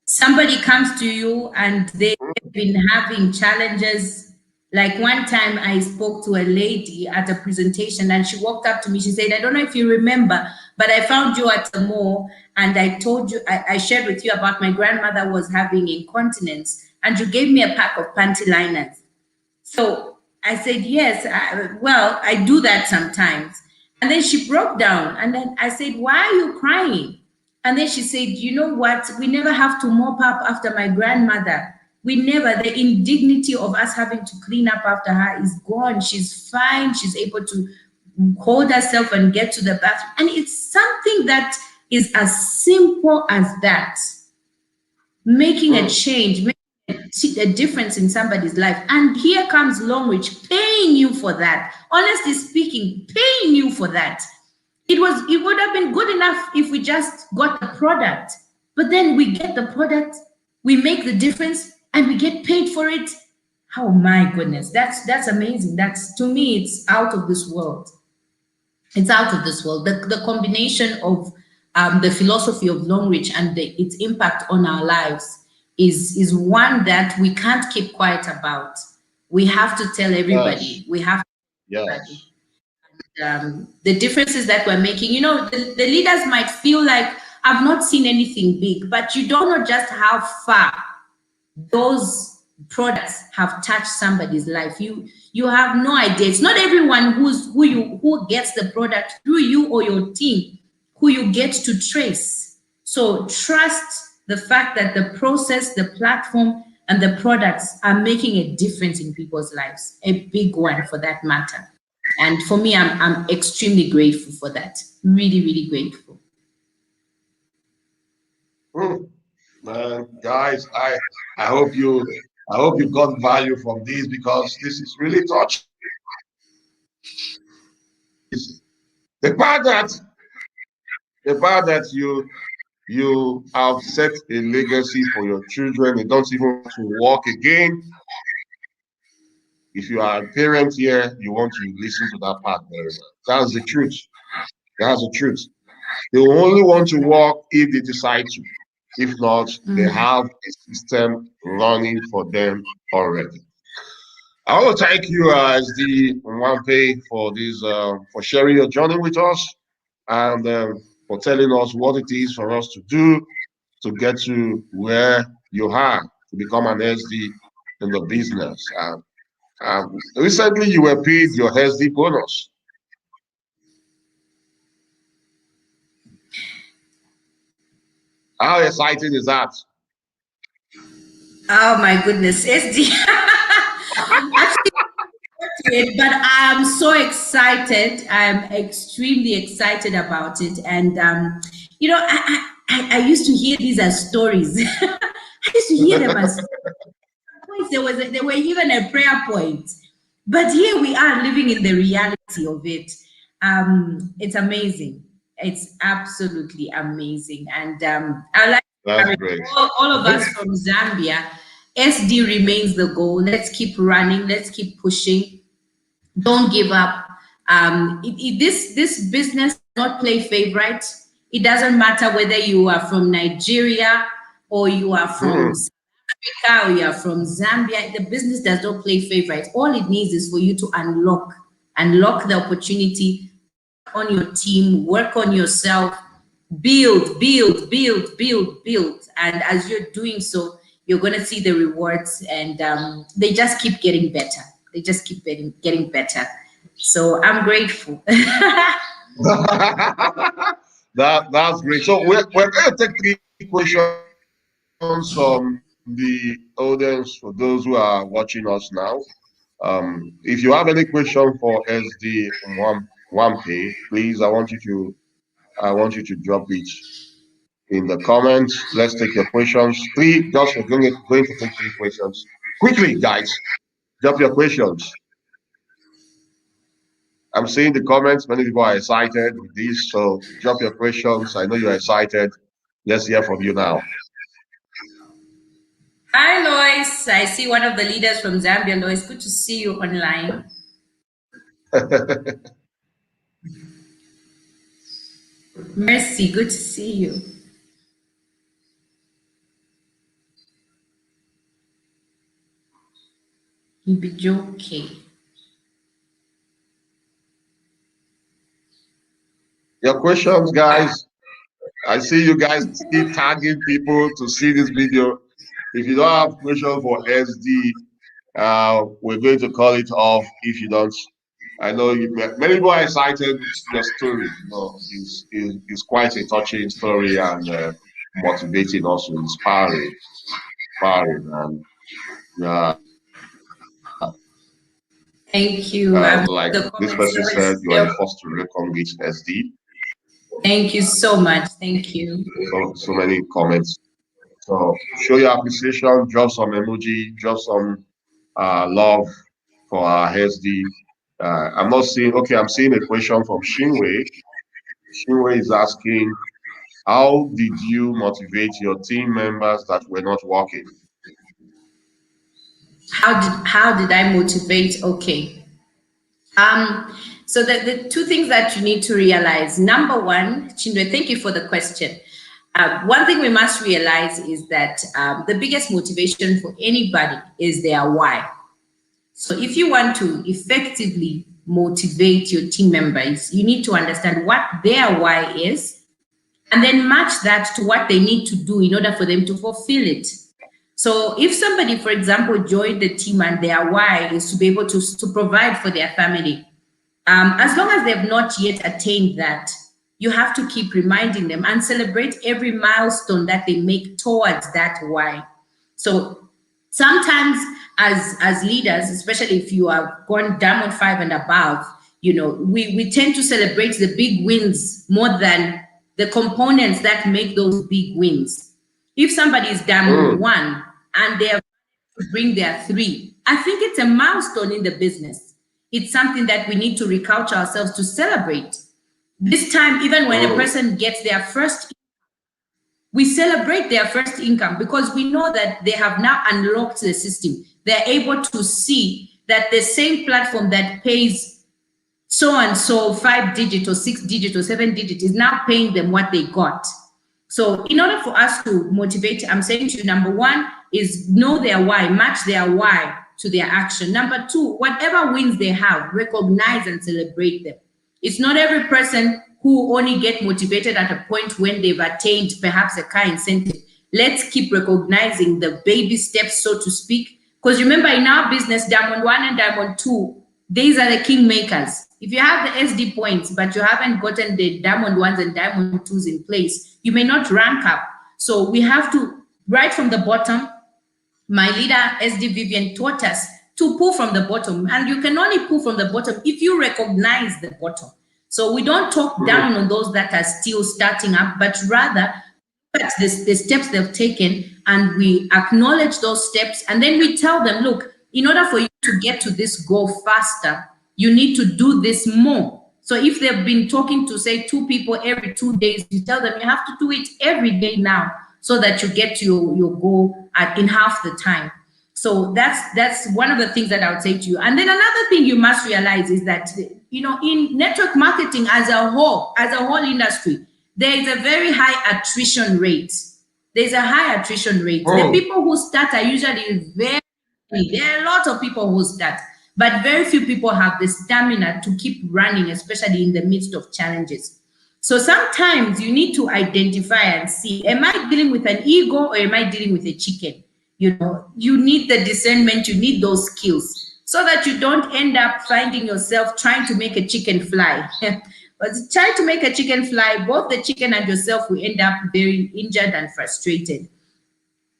Somebody comes to you and they've been having challenges. Like one time I spoke to a lady at a presentation and she walked up to me. She said, I don't know if you remember, but I found you at the mall and I told you, I shared with you about my grandmother was having incontinence, and you gave me a pack of panty liners. So I said, yes, well, I do that sometimes. And then she broke down. And then I said, why are you crying? And then she said, you know what? We never have to mop up after my grandmother. We never, the indignity of us having to clean up after her is gone. She's fine. She's able to hold herself and get to the bathroom. And it's something that is as simple as that, making a Mm. change, making a difference in somebody's life. And here comes Longreach paying you for that. Honestly speaking, paying you for that. It would have been good enough if we just got the product. But then we get the product, we make the difference, and we get paid for it. Oh my goodness, that's amazing. That's, to me, it's out of this world. It's out of this world. The combination of the philosophy of Longreach and its impact on our lives is one that we can't keep quiet about. We have to tell Yes. everybody. We have to tell everybody. Yes. The differences that we're making. You know, the leaders might feel like, I've not seen anything big, but you don't know just how far those products have touched somebody's life. You have no idea. It's not everyone who gets the product through you or your team who you get to trace. So trust the fact that the process, the platform, and the products are making a difference in people's lives, a big one for that matter. And for me, I'm extremely grateful for that. Really, really grateful. Mm. Man, guys, I hope you got value from this because this is really touching. The part that the part that you have set a legacy for your children. They don't even want to walk again. If you are a parent here, you want to listen to that part very well. That's the truth. That's the truth. They will only want to walk if they decide to. If not, they Mm. have a system running for them already. I want to thank you, SD Mwape, for this, for sharing your journey with us and for telling us what it is for us to do to get to where you are to become an SD in the business. Recently, you were paid your SD bonus. How exciting is that? Oh my goodness, SD. Actually, but I'm so excited. I'm extremely excited about it. And you know, I used to hear these as stories. I used to hear them as points. There were even a prayer point. But here we are living in the reality of it. It's amazing. It's absolutely amazing. And I like to That's encourage great. all of us from Zambia. SD remains the goal. Let's keep running. Let's keep pushing. Don't give up. This business does not play favorite. It doesn't matter whether you are from Nigeria or you are from Mm, Africa or you are from Zambia. The business does not play favorite. All it needs is for you to unlock the opportunity, work on your team, work on yourself, build. And as you're doing so, you're going to see the rewards, and they just keep getting better. They just keep getting better. So I'm grateful. that's great. So we're going to take three questions from the audience for those who are watching us now. If you have any question for SD Wampe, please, I want you to drop it in the comments. Let's take your questions. Three, just we're going to take three questions. Quickly, guys, drop your questions. I'm seeing the comments. Many people are excited with this. So drop your questions. I know you're excited. Let's hear from you now. Hi, Lois. I see one of the leaders from Zambia. Lois, good to see you online. Mercy, good to see you. Ibijoke. Your questions, guys. I see you guys still tagging people to see this video. If you don't have question for SD, we're going to call it off if you don't. I know many people are excited with your story. You know, is quite a touching story and motivating, also inspiring, and Thank you. like The this comment person said, you are the section. first to reckon with SD. Thank you so much. Thank you. So many comments. So show your appreciation, drop some emoji, drop some love for our SD. I'm not seeing, okay, I'm seeing a question from Shinwei. Shinwei is asking, how did you motivate your team members that were not working? How did I motivate? Okay. So the two things that you need to realize. Number one, Chindwe, thank you for the question. One thing we must realize is that the biggest motivation for anybody is their why. So if you want to effectively motivate your team members, you need to understand what their why is and then match that to what they need to do in order for them to fulfill it. So if somebody, for example, joined the team and their why is to be able to provide for their family, as long as they've not yet attained that, you have to keep reminding them and celebrate every milestone that they make towards that why. So sometimes as leaders, especially if you are gone Diamond 5 and above, we tend to celebrate the big wins more than the components that make those big wins. If somebody is Diamond 1 and they have to bring their 3, I think it's a milestone in the business. It's something that we need to recount ourselves to celebrate. This time, even when a person gets their first, we celebrate their first income because we know that they have now unlocked the system. They're able to see that the same platform that pays so and so 5-digit or 6-digit or 7-digit is now paying them what they got. So in order for us to motivate, I'm saying to you, number one is know their why, match their why to their action. Number two, whatever wins they have, recognize and celebrate them. It's not every person who only get motivated at a point when they've attained perhaps a car incentive. Let's keep recognizing the baby steps, so to speak. Because remember, in our business, Diamond 1 and Diamond 2, these are the king makers. If you have the SD points, but you haven't gotten the Diamond 1s and Diamond 2s in place, you may not rank up. So we have to, right from the bottom, my leader, SD Vivian, taught us to pull from the bottom. And you can only pull from the bottom if you recognize the bottom. So we don't talk down on those that are still starting up, but rather at the steps they've taken, and we acknowledge those steps. And then we tell them, look, in order for you to get to this goal faster, you need to do this more. So if they've been talking to, say, 2 people every 2 days, you tell them you have to do it every day now so that you get to your goal in half the time. So that's one of the things that I would say to you. And then another thing you must realize is that, in network marketing as a whole industry, there is a very high attrition rate. There's a high attrition rate. The people who start are usually there are a lot of people who start, but very few people have the stamina to keep running, especially in the midst of challenges. So sometimes you need to identify and see, am I dealing with an ego or am I dealing with a chicken? You need the discernment, you need those skills so that you don't end up finding yourself trying to make a chicken fly. But try to make a chicken fly, both the chicken and yourself will end up very injured and frustrated.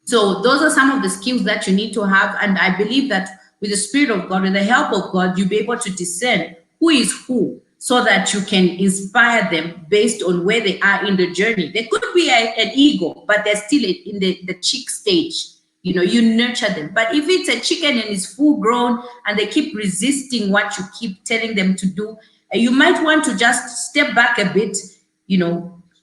So those are some of the skills that you need to have. And I believe that with the Spirit of God, with the help of God, you'll be able to discern who is who so that you can inspire them based on where they are in the journey. There could be an ego, but they're still in the chick stage. You nurture them. But if it's a chicken and it's full grown and they keep resisting what you keep telling them to do, you might want to just step back a bit,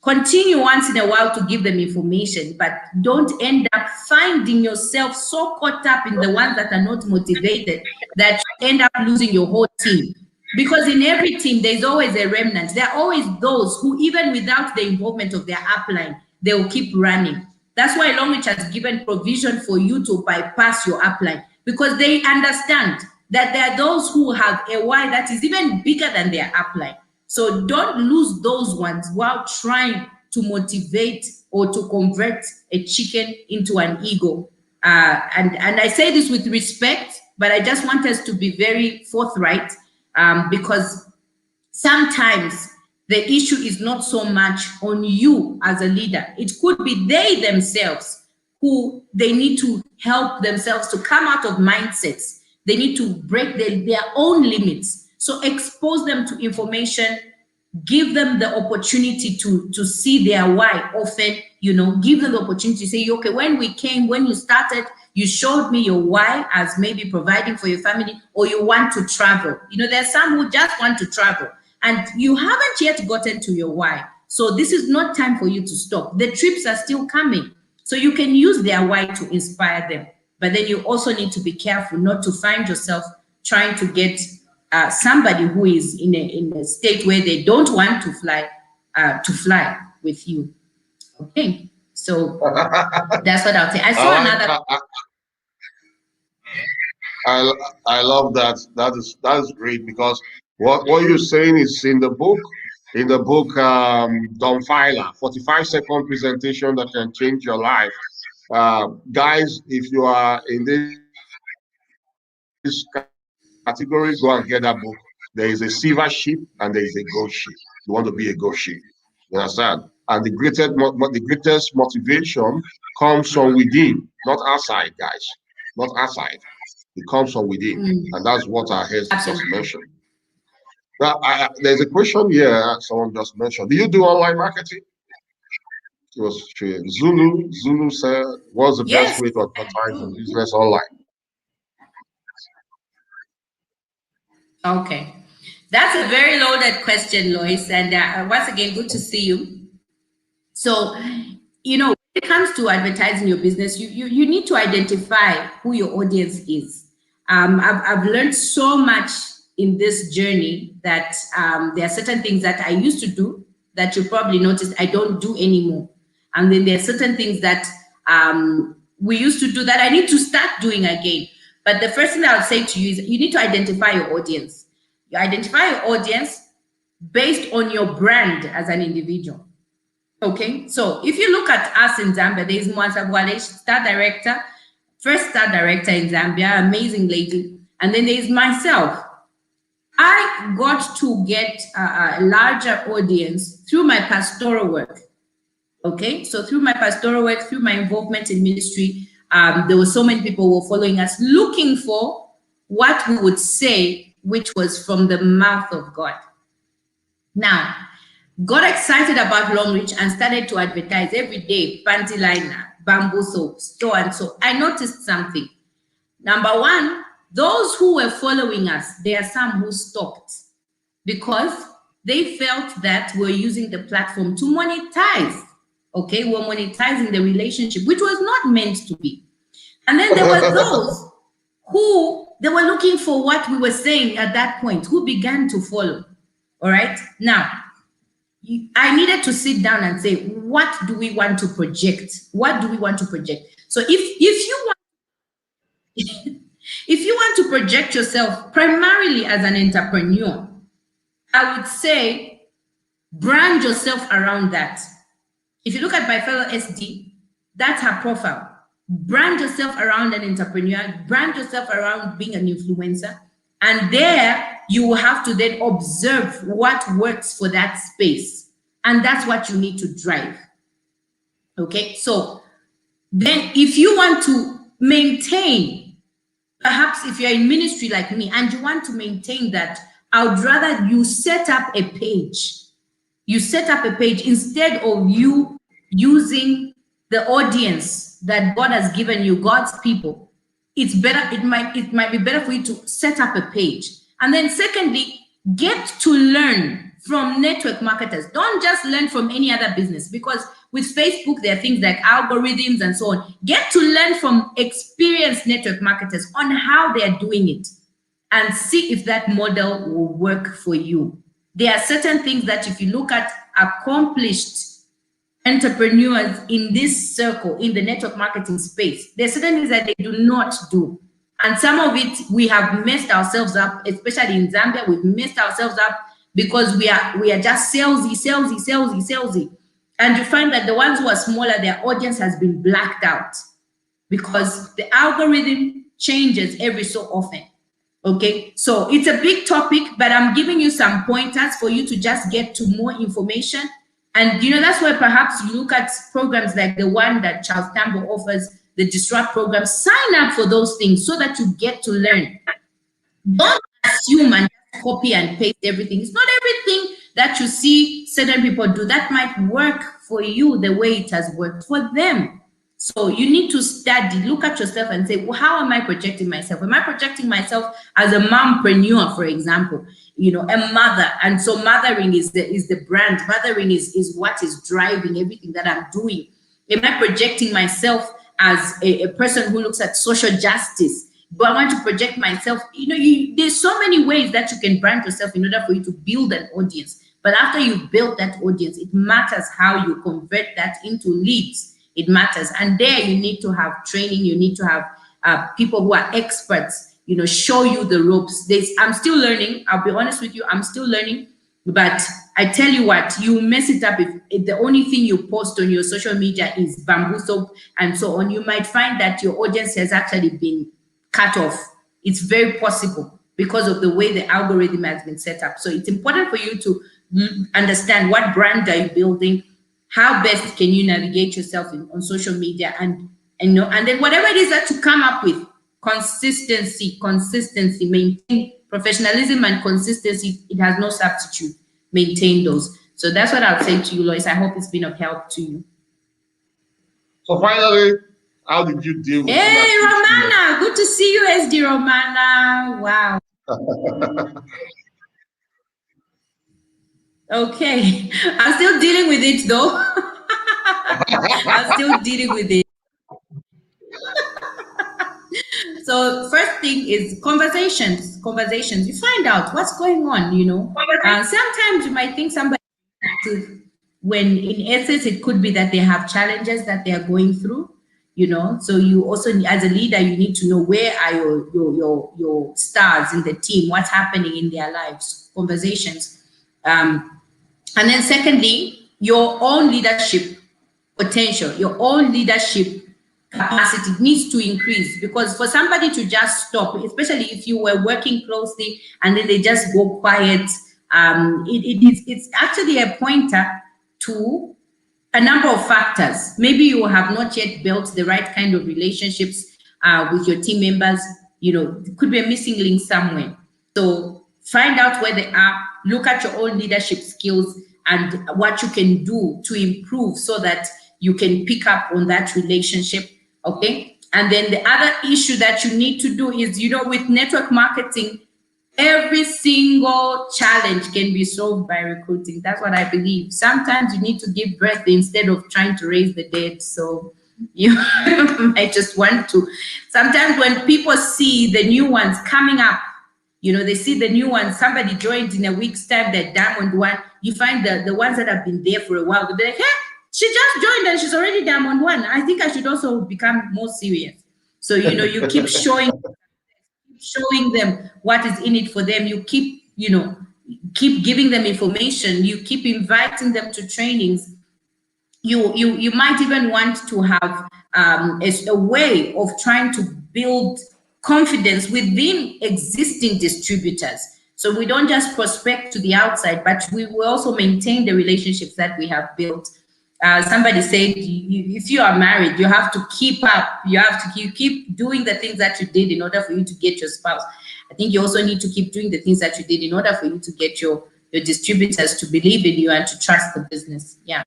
continue once in a while to give them information, but don't end up finding yourself so caught up in the ones that are not motivated that you end up losing your whole team. Because in every team, there's always a remnant. There are always those who, even without the involvement of their upline, they will keep running. That's why Longreach has given provision for you to bypass your upline, because they understand that there are those who have a why that is even bigger than their upline. So don't lose those ones while trying to motivate or to convert a chicken into an eagle. And I say this with respect, but I just want us to be very forthright, because sometimes the issue is not so much on you as a leader. It could be they themselves who they need to help themselves to come out of mindsets. They need to break their own limits. So expose them to information, give them the opportunity to see their why often, give them the opportunity to say, okay, when you started, you showed me your why as maybe providing for your family, or you want to travel. There's some who just want to travel and you haven't yet gotten to your why. So this is not time for you to stop. The trips are still coming. So you can use their why to inspire them. But then you also need to be careful not to find yourself trying to get somebody who is in a state where they don't want to fly with you. Okay, so that's what I'll say. I saw another. I love that. That is great, because what you're saying is in the book. In the book, Don Filer, 45-second presentation that can change your life. Guys, if you are in this category, go and get that book. There is a silver ship and there is a gold ship. You want to be a gold ship. You understand? And the greatest motivation comes from within, not outside, guys. Not outside. It comes from within. And that's what our heads just Absolutely. mentioned. Now, there's a question here someone just mentioned. Do you do online marketing? It was Zulu. Zulu said, what's the best Yes. way to advertise your business online? Okay. That's a very loaded question, Lois. And once again, good to see you. So, when it comes to advertising your business, you need to identify who your audience is. I've learned so much in this journey that there are certain things that I used to do that you probably noticed I don't do anymore. And then there are certain things that we used to do that I need to start doing again. But the first thing I would say to you is you need to identify your audience. You identify your audience based on your brand as an individual. Okay, so if you look at us in Zambia, there is Mwape, star director, first star director in Zambia, amazing lady. And then there is myself. I got to get a larger audience through my pastoral work. Okay, so through my pastoral work, through my involvement in ministry, there were so many people who were following us, looking for what we would say, which was from the mouth of God. Now, got excited about Long Reach and started to advertise every day, panty liner, bamboo soap, so and so. I noticed something. Number one, those who were following us, there are some who stopped because they felt that we're using the platform to monetize. Okay, we're monetizing the relationship, which was not meant to be. And then there were those who they were looking for what we were saying at that point, who began to follow. All right. Now, I needed to sit down and say, what do we want to project? What do we want to project? So if you want to project yourself primarily as an entrepreneur, I would say brand yourself around that. If you look at my fellow SD, that's her profile. Brand yourself around an entrepreneur, brand yourself around being an influencer. And there you will have to then observe what works for that space. And that's what you need to drive. Okay, so then if you want to maintain, perhaps if you're in ministry like me and you want to maintain that, I would rather you set up a page. You set up a page instead of you using the audience that God has given you, God's people. It's better, it might be better for you to set up a page. And then secondly, get to learn from network marketers. Don't just learn from any other business, because with Facebook, there are things like algorithms and so on. Get to learn from experienced network marketers on how they are doing it and see if that model will work for you. There are certain things that if you look at accomplished entrepreneurs in this circle, in the network marketing space, there are certain things that they do not do. And some of it, we have messed ourselves up, especially in Zambia, we've messed ourselves up because we are just salesy. And you find that the ones who are smaller, their audience has been blacked out because the algorithm changes every so often. Okay, so it's a big topic, but I'm giving you some pointers for you to just get to more information. And that's why perhaps you look at programs like the one that Charles Tambo offers, the Disrupt program. Sign up for those things so that you get to learn. Don't assume and copy and paste everything. It's not everything that you see certain people do that might work for you the way it has worked for them. So you need to study, look at yourself and say, well, how am I projecting myself? Am I projecting myself as a mompreneur, for example, a mother? And so mothering is the brand. Mothering is what is driving everything that I'm doing. Am I projecting myself as a person who looks at social justice? But I want to project myself. There's so many ways that you can brand yourself in order for you to build an audience. But after you've built that audience, it matters how you convert that into leads. It matters. And there you need to have training. You need to have people who are experts, show you the ropes. I'm still learning. I'll be honest with you. I'm still learning. But I tell you what, you mess it up if the only thing you post on your social media is bamboo soap and so on. You might find that your audience has actually been cut off. It's very possible because of the way the algorithm has been set up. So it's important for you to understand what brand are you building, how best can you navigate yourself on social media, and then whatever it is that you come up with, consistency, maintain professionalism and consistency. It has no substitute. Maintain those. So that's what I'll say to you, Lois. I hope it's been of help to you. So finally, how did you deal with Hey, Romana, good to see you, SD Romana. Wow. Okay, I'm still dealing with it though. I'm still dealing with it. So first thing is conversations. You find out what's going on, sometimes you might think somebody, when in essence it could be that they have challenges that they are going through, so you also, as a leader, you need to know where are your stars in the team, what's happening in their lives. Conversations. And then secondly, your own leadership potential, your own leadership capacity needs to increase, because for somebody to just stop, especially if you were working closely and then they just go quiet, it's actually a pointer to a number of factors. Maybe you have not yet built the right kind of relationships with your team members. It could be a missing link somewhere. So find out where they are, look at your own leadership skills and what you can do to improve so that you can pick up on that relationship, okay? And then the other issue that you need to do is, with network marketing, every single challenge can be solved by recruiting. That's what I believe. Sometimes you need to give birth instead of trying to raise the dead. So you might just want to. Sometimes when people see the new ones coming up, they see the new ones, somebody joined in a week's time, that diamond one, you find the ones that have been there for a while, they'll be like, hey, she just joined and she's already diamond one. I think I should also become more serious. So, you keep showing them what is in it for them. You keep giving them information. You keep inviting them to trainings. You might even want to have a way of trying to build confidence within existing distributors. So we don't just prospect to the outside, but we will also maintain the relationships that we have built. Somebody said, if you are married, you have to keep up. You have to keep doing the things that you did in order for you to get your spouse. I think you also need to keep doing the things that you did in order for you to get your distributors to believe in you and to trust the business. Yeah.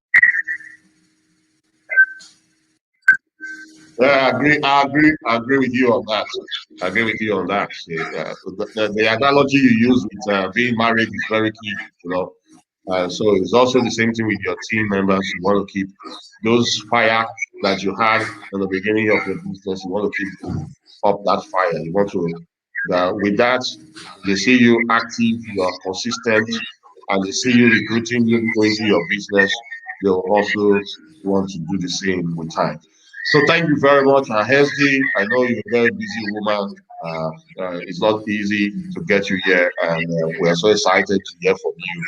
Yeah, I agree with you on that. I agree with you on that. The analogy you use with being married is very key, so it's also the same thing with your team members. You want to keep those fire that you had in the beginning of your business. You want to keep up that fire. You want to, with that, they see you active, you are consistent, and they see you recruiting people into your business. They'll also want to do the same with time. So thank you very much, Hesdy. I know you're a very busy woman. It's not easy to get you here, and we're so excited to hear from you,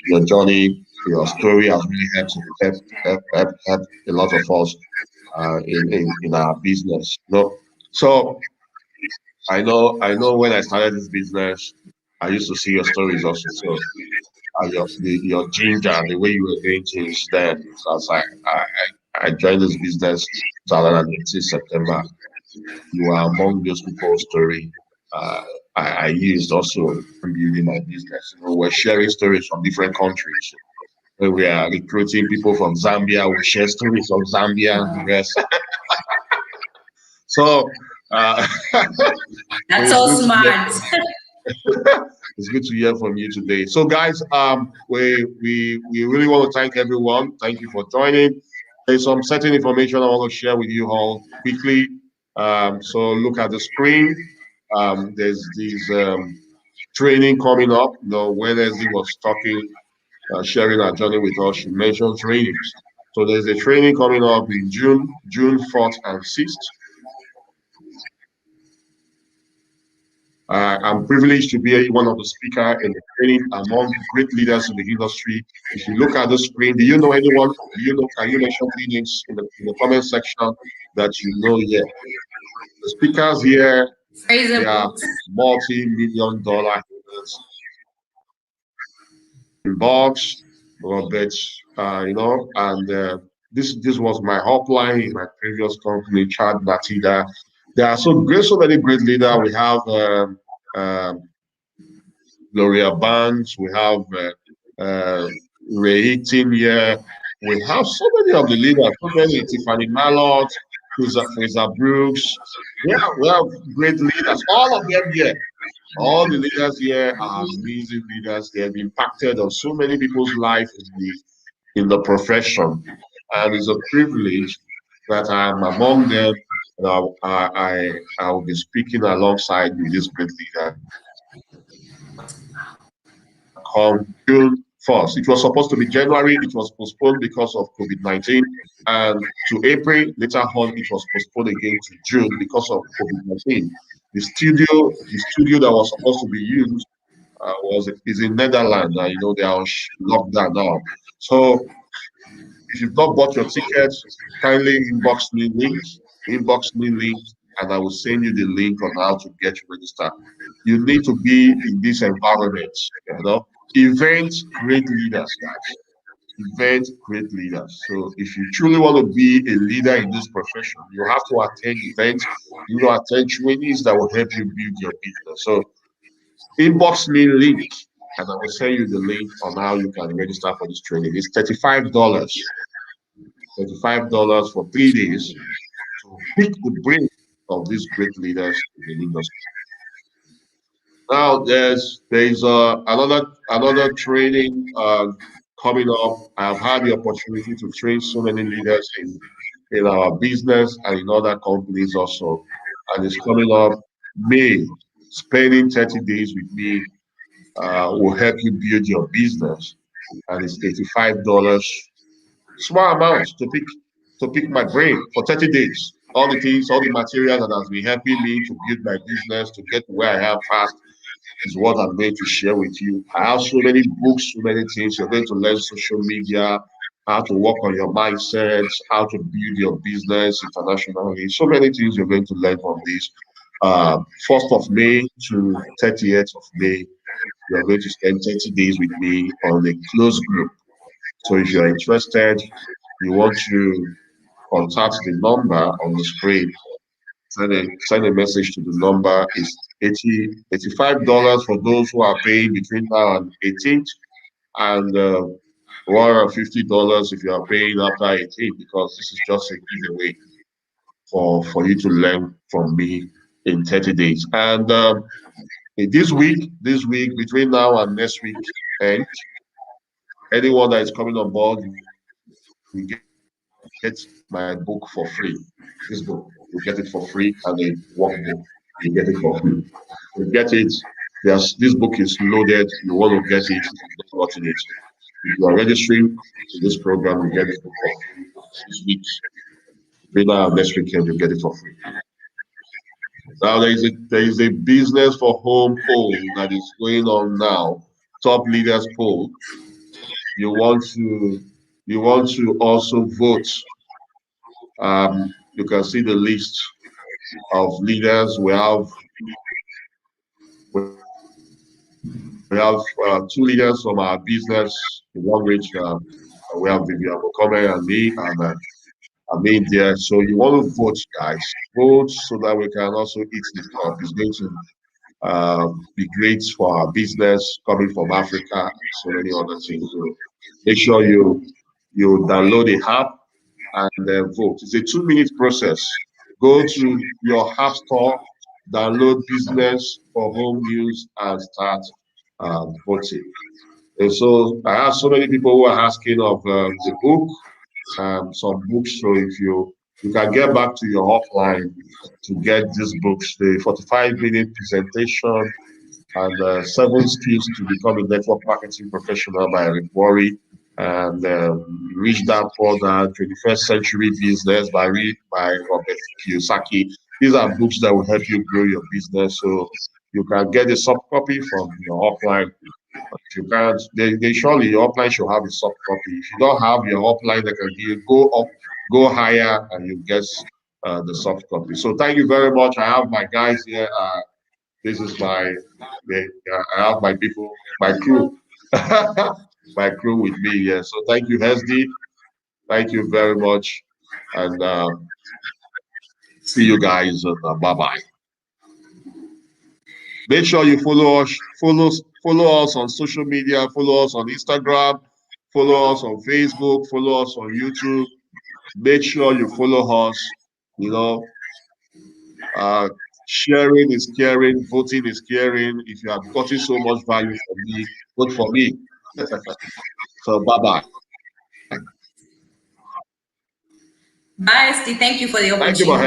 your journey, Your story has really helped a lot of us in our business. So I know when I started this business, I used to see your stories also. So your ginger, the way you were doing things then, because I joined this business 2018 September. You were among those people's story. Uh, I used also in building my business. We're sharing stories from different countries. When we are recruiting people from Zambia, we share stories of Zambia and the rest. So That's it's so good to hear smart. from it's good to hear from you today. So guys, we really want to thank everyone. Thank you for joining. There's some certain information I want to share with you all quickly. So look at the screen. There's this training coming up. Wednesday was talking, sharing our journey with us. She mentioned trainings. So there's a training coming up in June 4th and 6th. I'm privileged to be one of the speakers in the training among great leaders in the industry. If you look at the screen, do you know anyone? Do you know? Can you mention three names in the comment section that you know here? The speakers here, they Fraser are Books. multi-million dollar leaders in box, Robert, and this was my upline in my previous company, Chad Natida. There are so many great leaders. We have um, Gloria Banks, we have Ray Eaton here. We have so many of the leaders, so many, Tiffany Mallott, Fraser Brooks. We have great leaders, all of them here. All the leaders here are amazing leaders. They have impacted on so many people's life in the profession. And it's a privilege that I'm among them. And I will be speaking alongside with these great leaders come June 1st. It was supposed to be January. It was postponed because of COVID-19. And to April, later on, it was postponed again to June because of COVID-19. The studio that was supposed to be used is in Netherlands. They are on lockdown now. So if you've not bought your tickets, kindly inbox me link, and I will send you the link on how to get registered. You need to be in this environment. Event great leaders, guys. Event great leaders. So if you truly want to be a leader in this profession, you have to attend events, attend trainings that will help you build your business. So inbox me link, and I will send you the link on how you can register for this training. It's $35. $35 for 3 days to pick the brain of these great leaders in the industry. Now there's another training coming up. I've had the opportunity to train so many leaders in our business and in other companies also, and it's coming up May. Spending 30 days with me will help you build your business, and it's $85. Small amounts to pick my brain for 30 days. All the things, all the material that has been helping me to build my business, to get to where I am fast, is what I'm going to share with you. I have so many books, so many things. You're going to learn social media, how to work on your mindset, how to build your business internationally. So many things you're going to learn from this. 1st of May to 30th of May, you're going to spend 30 days with me on a closed group. So if you're interested, you want to contact the number on the screen, send a message to the number. It's $85 for those who are paying between now and 18th, and $150 if you are paying after 18th, because this is just a giveaway for you to learn from me in 30 days. And this week, between now and next week, and anyone that is coming on board, you get my book for free. This book, you get it for free, and the workbook, you get it for free. You get it. This book is loaded. You want to get it if you've not gotten it. If you are registering to this program, you get this book for free. This week, between now and next weekend, you get it for free. Now there is a business for home poll that is going on now. Top leaders poll. you want to also vote. You can see the list of leaders. We have 2 leaders from our business, the long range. We have Vivian Mokome and me, and I mean there. So you want to vote, guys. Vote so that we can also eat the top. It's going to be great for our business coming from Africa and so many other things. So make sure you download the app and vote. It's a 2-minute process. Go to your app store, download business for home use, and start voting. And so I have so many people who are asking of the book, some books. So if you can get back to your offline to get these books, the 45-minute presentation and 7 skills to become a network marketing professional by Rick Worry, and Reach That Poor Dad, 21st Century Business by Robert Kiyosaki. These are books that will help you grow your business. So you can get a soft copy from your offline. If you can't, they surely your offline should have a soft copy. If you don't have your offline, they can give go up, go higher, and you get the soft copy. So thank you very much. I have my guys here. This is I have my people, my crew, my crew with me here. So thank you, Hesdy. Thank you very much, and see you guys. Bye bye. Make sure you follow us on social media. Follow us on Instagram. Follow us on Facebook. Follow us on YouTube. Make sure you follow us. You know, uh, sharing is caring. Voting is caring. If you have gotten so much value from me, vote for me. So bye bye. Bye, Steve. Thank you for the Thank you, opportunity. Mahendra.